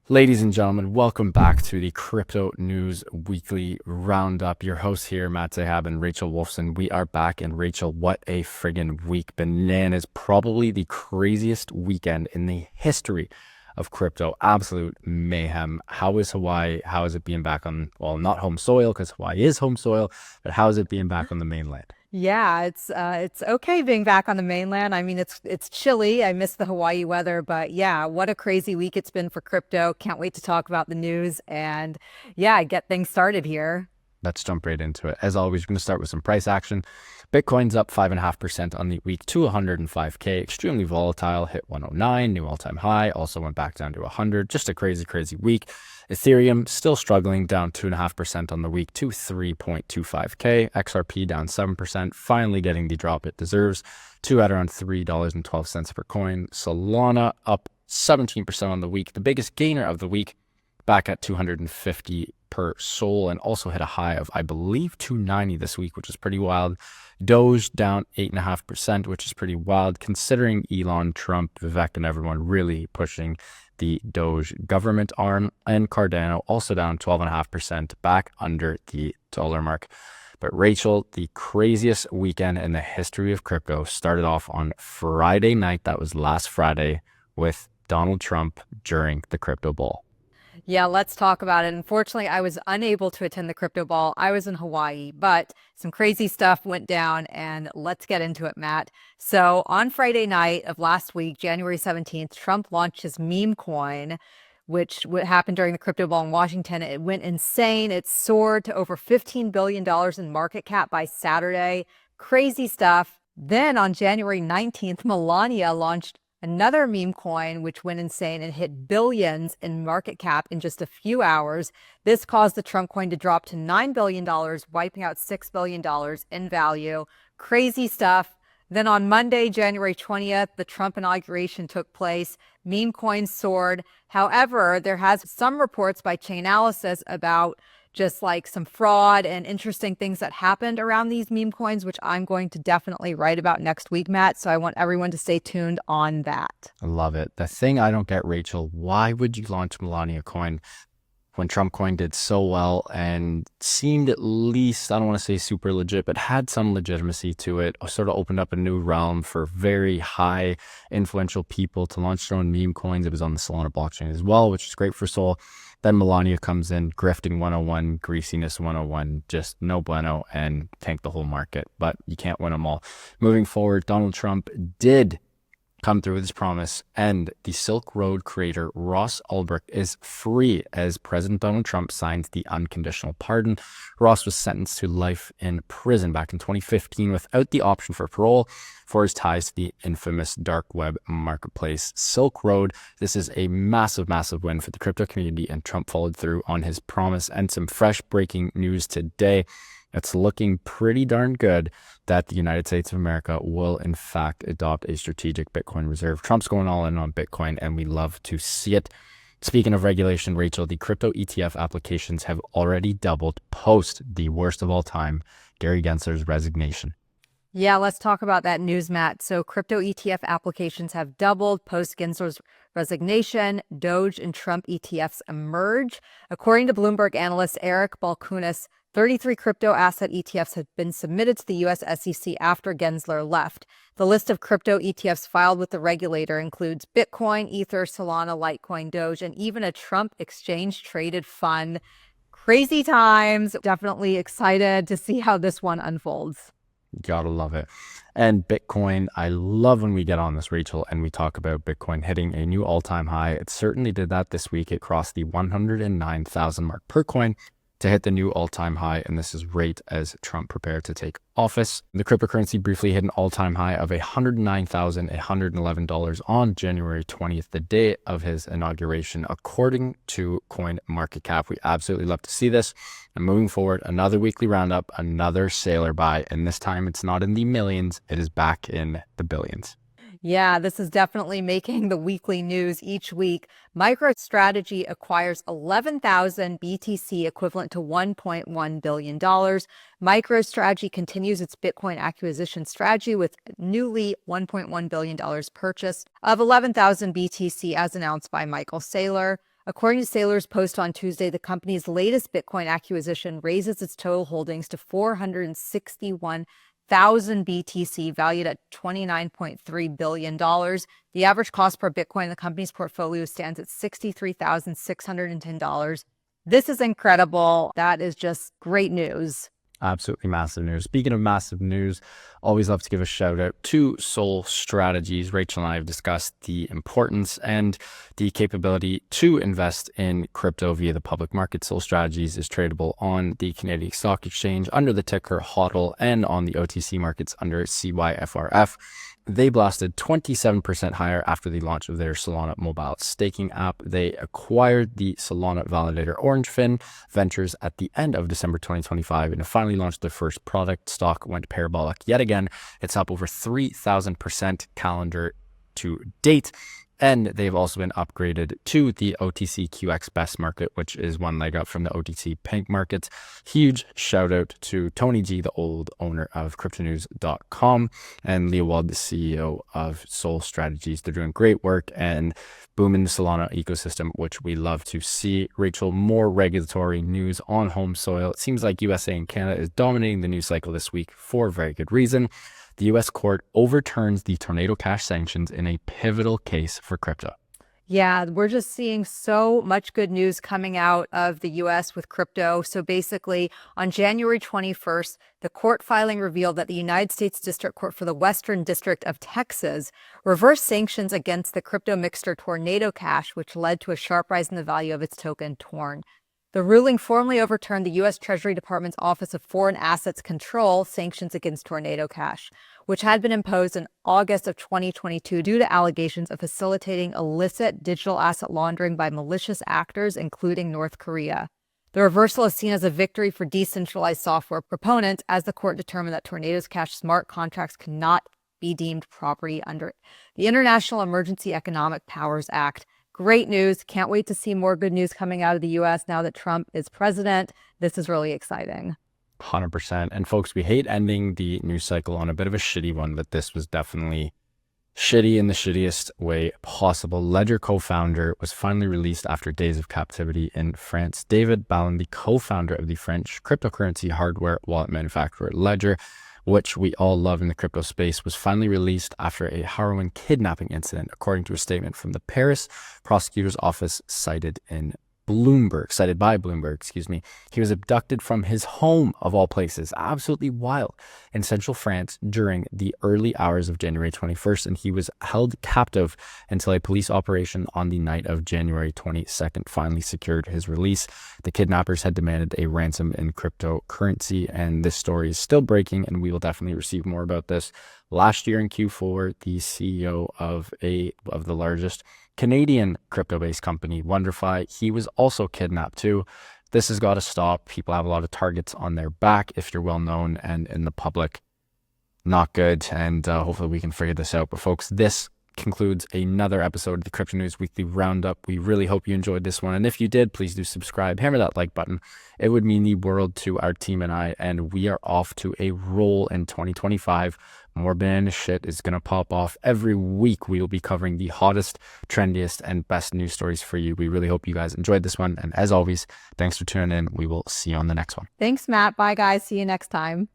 Ladies and gentlemen, welcome back to the Crypto News Weekly Roundup. Your hosts here, Matt Zahab and Rachel Wolfson. We are back, and Rachel, what a friggin' week. Bananas, probably the craziest weekend in the history of crypto. Absolute mayhem. How is Hawaii? How is it being back on, well, not home soil, because Hawaii is home soil, but how is it being back on the mainland? Yeah, it's okay being back on the mainland. I mean, it's chilly. I miss the Hawaii weather, but yeah, what a crazy week it's been for crypto. Can't wait to talk about the news and yeah, get things started here. Let's jump right into it. As always, we're going to start with some price action. Bitcoin's up 5.5% on the week to 105K. Extremely volatile, hit 109, new all-time high. Also went back down to 100. Just a crazy, crazy week. Ethereum still struggling, down 2.5% on the week to 3.25K. XRP down 7%, finally getting the drop it deserves to at around $3.12 per coin. Solana up 17% on the week. The biggest gainer of the week, back at 250 per soul, and also hit a high of, I believe, 290 this week, which is pretty wild. Doge down 8.5%, which is pretty wild considering Elon, Trump, Vivek, and everyone really pushing the Doge government arm. And Cardano also down 12.5%, back under the dollar mark. But Rachel, the craziest weekend in the history of crypto started off on Friday night. That was last Friday, with Donald Trump during the crypto ball. Yeah, let's talk about it. Unfortunately, I was unable to attend the crypto ball. I was in Hawaii, but some crazy stuff went down and let's get into it, Matt. So on Friday night of last week, January 17th, Trump launched his meme coin, which happened during the crypto ball in Washington. It went insane. It soared to over $15 billion in market cap by Saturday. Crazy stuff. Then on January 19th, Melania launched another meme coin, which went insane and hit billions in market cap in just a few hours. This caused the Trump coin to drop to $9 billion, wiping out $6 billion in value. Crazy stuff. Then on Monday, January 20th, the Trump inauguration took place. Meme coins soared. However, there has some reports by Chainalysis about just like some fraud and interesting things that happened around these meme coins, which I'm going to definitely write about next week, Matt. So I want everyone to stay tuned on that. I love it. The thing I don't get, Rachel, why would you launch Melania Coin when Trump Coin did so well and seemed, at least, I don't want to say super legit, but had some legitimacy to it, sort of opened up a new realm for very high influential people to launch their own meme coins. It was on the Solana blockchain as well, which is great for Sol. Then Melania comes in, grifting 101, greasiness 101, just no bueno, and tank the whole market. But you can't win them all. Moving forward, Donald Trump did come through with his promise, and the Silk Road creator Ross Ulbricht is free as President Donald Trump signs the unconditional pardon. Ross was sentenced to life in prison back in 2015 without the option for parole for his ties to the infamous dark web marketplace Silk Road. This is a massive, massive win for the crypto community, and Trump followed through on his promise. And some fresh breaking news today. It's looking pretty darn good that the United States of America will, in fact, adopt a strategic Bitcoin reserve. Trump's going all in on Bitcoin, and we love to see it. Speaking of regulation, Rachel, the crypto ETF applications have already doubled post the worst of all time, Gary Gensler's resignation. Yeah, let's talk about that news, Matt. So crypto ETF applications have doubled post Gensler's resignation. Doge and Trump ETFs emerge. According to Bloomberg analyst Eric Balkunas, 33 crypto asset ETFs have been submitted to the U.S. SEC after Gensler left. The list of crypto ETFs filed with the regulator includes Bitcoin, Ether, Solana, Litecoin, Doge, and even a Trump exchange-traded fund. Crazy times. Definitely excited to see how this one unfolds. Gotta love it. And Bitcoin, I love when we get on this, Rachel, and we talk about Bitcoin hitting a new all-time high. It certainly did that this week. It crossed the 109,000 mark per coin to hit the new all-time high, and this is right as Trump prepared to take office. The cryptocurrency briefly hit an all-time high of $109,111 on January 20th, the day of his inauguration, according to CoinMarketCap. We absolutely love to see this. And moving forward, another weekly roundup, another sailor buy, and this time it's not in the millions, it is back in the billions. Yeah, this is definitely making the weekly news each week. MicroStrategy acquires 11,000 BTC, equivalent to $1.1 billion. MicroStrategy continues its Bitcoin acquisition strategy with newly $1.1 billion purchase of 11,000 BTC as announced by Michael Saylor. According to Saylor's post on Tuesday, the company's latest Bitcoin acquisition raises its total holdings to 461,000 BTC, valued at $29.3 billion. The average cost per Bitcoin in the company's portfolio stands at $63,610. This is incredible. That is just great news. Absolutely massive news. Speaking of massive news, always love to give a shout out to Sol Strategies. Rachel and I have discussed the importance and the capability to invest in crypto via the public market. Sol Strategies is tradable on the Canadian Stock Exchange under the ticker HODL and on the OTC markets under CYFRF. They blasted 27% higher after the launch of their Solana mobile staking app. They acquired the Solana validator Orangefin Ventures at the end of December 2025 and finally launched their first product. Stock went parabolic yet again. It's up over 3,000% calendar to date. And they've also been upgraded to the OTC QX Best Market, which is one leg up from the OTC Pink Markets. Huge shout out to Tony G, the old owner of cryptonews.com, and Leo Wald, the CEO of Sol Strategies. They're doing great work and booming the Solana ecosystem, which we love to see. Rachel, more regulatory news on home soil. It seems like USA and Canada is dominating the news cycle this week for a very good reason. The U.S. court overturns the Tornado Cash sanctions in a pivotal case for crypto. Yeah, we're just seeing so much good news coming out of the US with crypto. So basically, on January 21st, the court filing revealed that the United States District Court for the Western District of Texas reversed sanctions against the crypto mixture Tornado Cash, which led to a sharp rise in the value of its token, Torn. The ruling formally overturned the U.S. Treasury Department's Office of Foreign Assets Control sanctions against Tornado Cash, which had been imposed in August of 2022 due to allegations of facilitating illicit digital asset laundering by malicious actors, including North Korea. The reversal is seen as a victory for decentralized software proponents, as the court determined that Tornado Cash smart contracts cannot be deemed property under the International Emergency Economic Powers Act. Great news. Can't wait to see more good news coming out of the U.S. now that Trump is president. This is really exciting. 100%. And folks, we hate ending the news cycle on a bit of a shitty one, but this was definitely shitty in the shittiest way possible. Ledger co-founder was finally released after days of captivity in France. David Ballin, the co-founder of the French cryptocurrency hardware wallet manufacturer Ledger, which we all love in the crypto space, was finally released after a harrowing kidnapping incident, according to a statement from the Paris prosecutor's office cited by Bloomberg. He was abducted from his home, of all places, absolutely wild, in central France during the early hours of January 21st, and he was held captive until a police operation on the night of January 22nd finally secured his release. The kidnappers had demanded a ransom in cryptocurrency, and this story is still breaking, and we will definitely receive more about this. Last year in Q4, the CEO of the largest Canadian crypto-based company, WonderFi, he was also kidnapped too. This has got to stop. People have a lot of targets on their back if you're well known and in the public. Not good. And hopefully we can figure this out. But folks, this concludes another episode of the Crypto News Weekly Roundup. We really hope you enjoyed this one. And if you did, please do subscribe. Hammer that like button. It would mean the world to our team and I. And we are off to a roll in 2025. More banana shit is going to pop off every week. We will be covering the hottest, trendiest, and best news stories for you. We really hope you guys enjoyed this one. And as always, thanks for tuning in. We will see you on the next one. Thanks, Matt. Bye, guys. See you next time.